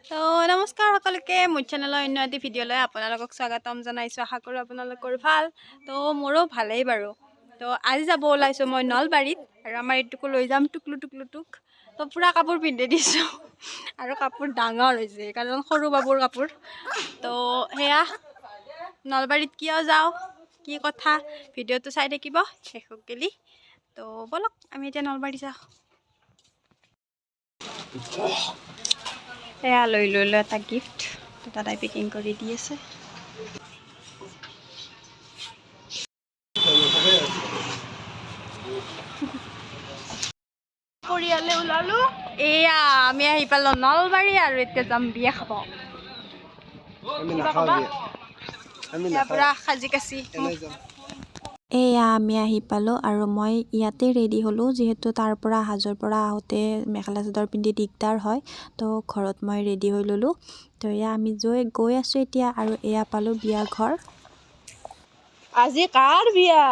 তো নমস্কাৰ সকলোকে মোৰ চেনেলৰ অন্য এটি ভিডিঅ'লৈ আপোনালোকক স্বাগতম জনাইছোঁ। আশা কৰোঁ আপোনালোকৰ ভাল। তো মোৰো ভালেই বাৰু। তো আজি যাব ওলাইছোঁ মই নলবাৰীত আৰু আমাৰ এইটোকো লৈ যাম টুকলু টুক। তো পূৰা কাপোৰ পিন্ধি দিছোঁ আৰু কাপোৰ ডাঙৰ হৈছে কাৰণ সৰু বাবুৰ কাপোৰ। তো সেয়া নলবাৰীত কিয় যাওঁ কি কথা ভিডিঅ'টো চাই থাকিব শেষক গেলি। তো বলক আমি এতিয়া নলবাৰী যাওঁ। এয়া লৈ এটা গিফ্ট দাদাই পেকিং কৰি দি আছে। পৰিয়ালে ওলালো এয়া আমি আহি পালো নলবাৰী আৰু এতিয়া যাম বিয়া খাব। পুৰা সাজি কাচি এয়া আমি আহি পালোঁ আৰু মই ইয়াতে ৰেডি হ'লোঁ যিহেতু তাৰ পৰা হাজোৰ পৰা আহোঁতে মেখেলা চাদৰ পিন্ধি দিগদাৰ হয়। তো ঘৰত মই ৰেডি হৈ ল'লোঁ। তো এয়া আমি গৈ আছোঁ এতিয়া আৰু এয়া পালোঁ বিয়া ঘৰ। আজি কাৰ বিয়া?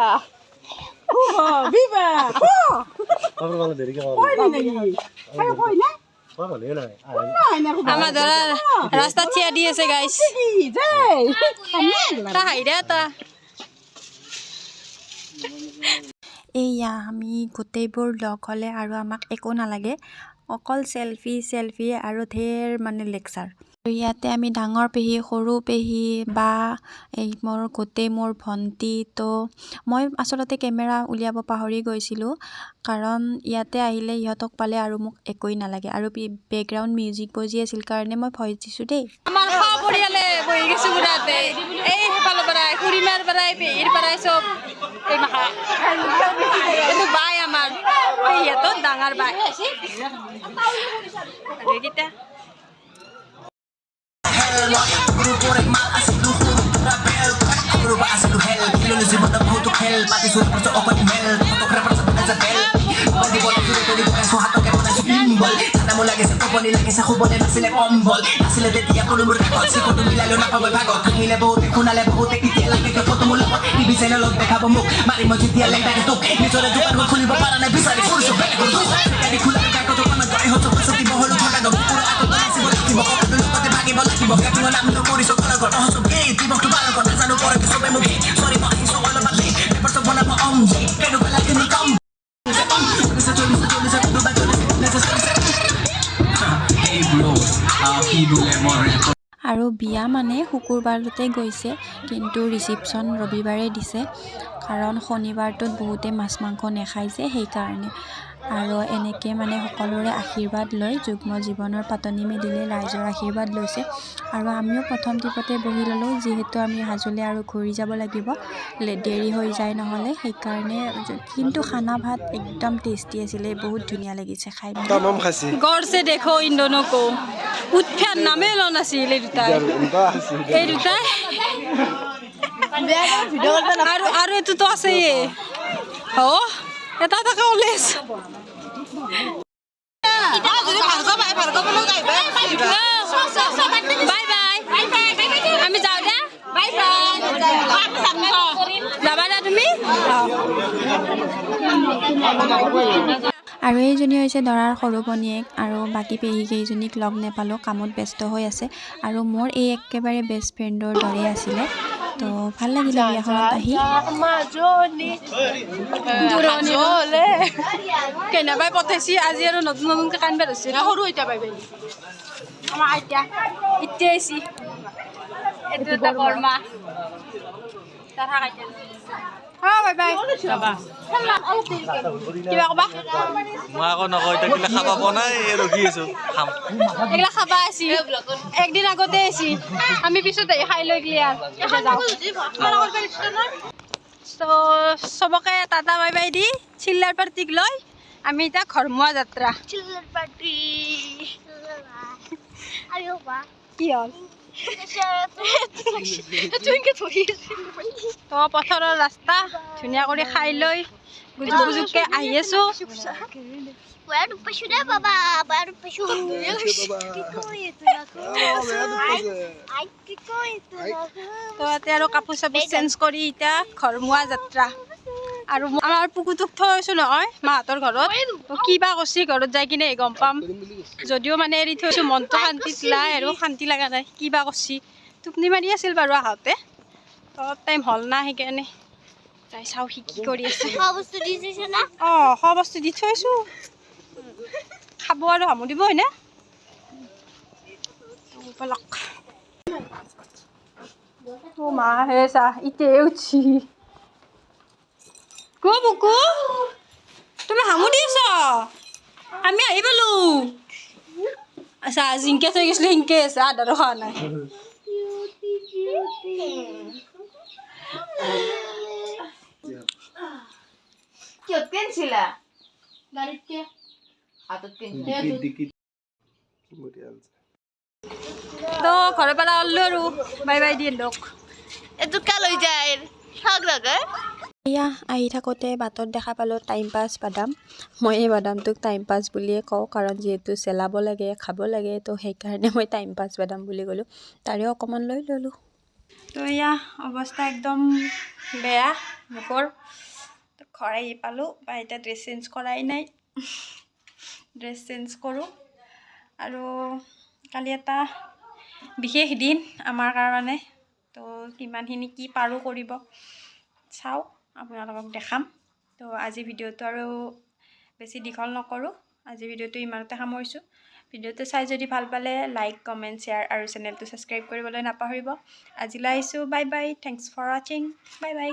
আমাৰ ধৰা ৰাস্তাত থিয়া দি আছে গাইছ। এয়া আমি গোটেইবোৰ লগ হ'লে আৰু আমাক একো নালাগে, অকল চেলফি আৰু ঢেৰ মানে লেকচাৰ। ইয়াতে আমি ডাঙৰ পেহী সৰু পেহী বা এই মোৰ ভণ্টি। তো মই আচলতে কেমেৰা উলিয়াব পাহৰি গৈছিলোঁ কাৰণ ইয়াতে আহিলে ইহঁতক পালে আৰু মোক একোৱেই নালাগে আৰু বেকগ্ৰাউণ্ড মিউজিক বজি আছিল কাৰণে মই ভইচ দিছোঁ দেই। আমাৰ পৰিয়ালে বহি গৈছোঁ ঘূৰাতে এই সেইফালৰ পৰাই খুৰীমাৰ পৰাই পেহীৰ পৰাই চব এই মাখা কিন্তু বাই আমাৰ পেহীহঁতৰ ডাঙৰ বাই এইকেইটা আৰু বিয়া মানে শুকুৰবাৰতে গৈছে কিন্তু ৰিচিপশ্যন ৰবিবাৰে দিছে কাৰণ শনিবাৰটোত বহুতে মাছ মাংস নাখায় যে সেইকাৰণে। আৰু এনেকৈ মানে সকলোৰে আশীৰ্বাদ লৈ যুগ্ম জীৱনৰ পাতনি মেলিলে ৰাইজৰ আশীৰ্বাদ লৈছে আৰু আমিও প্ৰথম টিপতে বহি ল'লোঁ যিহেতু আমি হাজোলৈ আৰু ঘূৰি যাব লাগিব, দেৰি হৈ যায় নহ'লে সেইকাৰণে। কিন্তু খানা ভাত একদম টেষ্টি আছিলে, বহুত ধুনীয়া লাগিছে খাই। গড়ছে দেখো ইন দোনো কো উৎফাৰ নামে ল নাছিল এই দুটাই আৰু এইটোতো আছে এটা টকা ওলাইছ বাই বাই আমি যাওঁ দে যাবা দে তুমি। আৰু এইজনী হৈছে দৰাৰ সৰু ভনীয়েক আৰু বাকী পেহীকেইজনীক লগ নেপালোঁ, কামত ব্যস্ত হৈ আছে আৰু মোৰ এই একেবাৰে বেষ্ট ফ্ৰেণ্ডৰ দৰে আছিলে। তো ভাল লাগিলে বিয়াখনত আহি। কেনেবাই পঠাইছি আজি আৰু নতুনকৈ কান্দিব ধৰিছে সৰু এতিয়া পাই আমাৰ আইতা এতিয়া আহিছি এইটো এটা বৰমা বাই বাই কিবা কবা মই আকৌ নকয় কিবা খাব পোৱা নাই ৰখি আছো এইগিলা খাবা আছি একদিন আগতে আছি আমি পিছত খাই লৈ গলি আৰু তো চবকে tata bye by the Chhillar পাৰ্টিক লৈ আমি এতিয়া ঘৰমুৱা যাত্ৰা। চিল্লাৰ পাৰ্টি কি হ'ল তো পথাৰৰ ৰাস্তা ধুনীয়া কৰি খাই লৈ গুজুককে আহি আছো। তো ইয়াতে আৰু কাপোৰ চাপোৰ চেঞ্জ কৰি এতিয়া ঘৰমুৱা যাত্ৰা। আৰু আমাৰ পুকুটোক থৈছোঁ নহয় মাহঁতৰ ঘৰত কি বা কৰিছে ঘৰত যাই কিনে গম পাম যদিও মানে এৰি থৈছোঁ মনটো শান্তিত নাই আৰু শান্তি লগা নাই কি বা কৰিছে টোপনি মাৰি আছিল বাৰু আহোঁতে অলপ টাইম হ'ল না সেইকাৰণে যাই চাওঁ সি কি কৰি আছে অঁ খোৱা বস্তু দি থৈছোঁ খাব আৰু হামু দিব হয়নে বলক ও মা হে চা ইতে উঠছি কো বুকু তুমি হামু দি আছ আমি আহি পালো আচ্ছা জিংকে থৈ গৈছিলো সিংকে আছে আদাৰো খোৱা নাই কিয়ত কেনছিলা গাড়ীতে হাতত তো ঘৰৰ পৰা ওলালো আৰু বাই বাই দিয়ে লগ এইটো কা লৈ যায় শাক লাগে এয়া আহি থাকোঁতে বাটত দেখা পালোঁ টাইম পাছ বাদাম মই এই বাদামটোক টাইম পাছ বুলিয়ে কওঁ কাৰণ যিহেতু চেলাব লাগে খাব লাগে তো সেইকাৰণে মই টাইম পাছ বাদাম বুলি ক'লোঁ তাৰে অকণমান লৈ ল'লোঁ তো এয়া অৱস্থা একদম বেয়া মুখৰ ঘৰ আহি পালোঁ বা এতিয়া ড্ৰেছ চেঞ্জ কৰাই নাই ড্ৰেছ চেঞ্জ কৰোঁ আৰু কালি এটা বিশেষ দিন আমাৰ কাৰণে তো কিমানখিনি কি পাৰোঁ কৰিব চাওঁ আপোনালোকক দেখাম তো আজি ভিডিঅ'টো আৰু বেছি দীঘল নকৰোঁ আজি ভিডিঅ'টো ইমানতে সামৰিছোঁ ভিডিঅ'টো চাই যদি ভাল পালে লাইক কমেণ্ট শ্বেয়াৰ আৰু চেনেলটো ছাবস্ক্ৰাইব কৰিবলৈ নাপাহৰিব আজিলৈ আহিছোঁ বাই বাই থেংকছ ফৰ ৱাচিং বাই বাই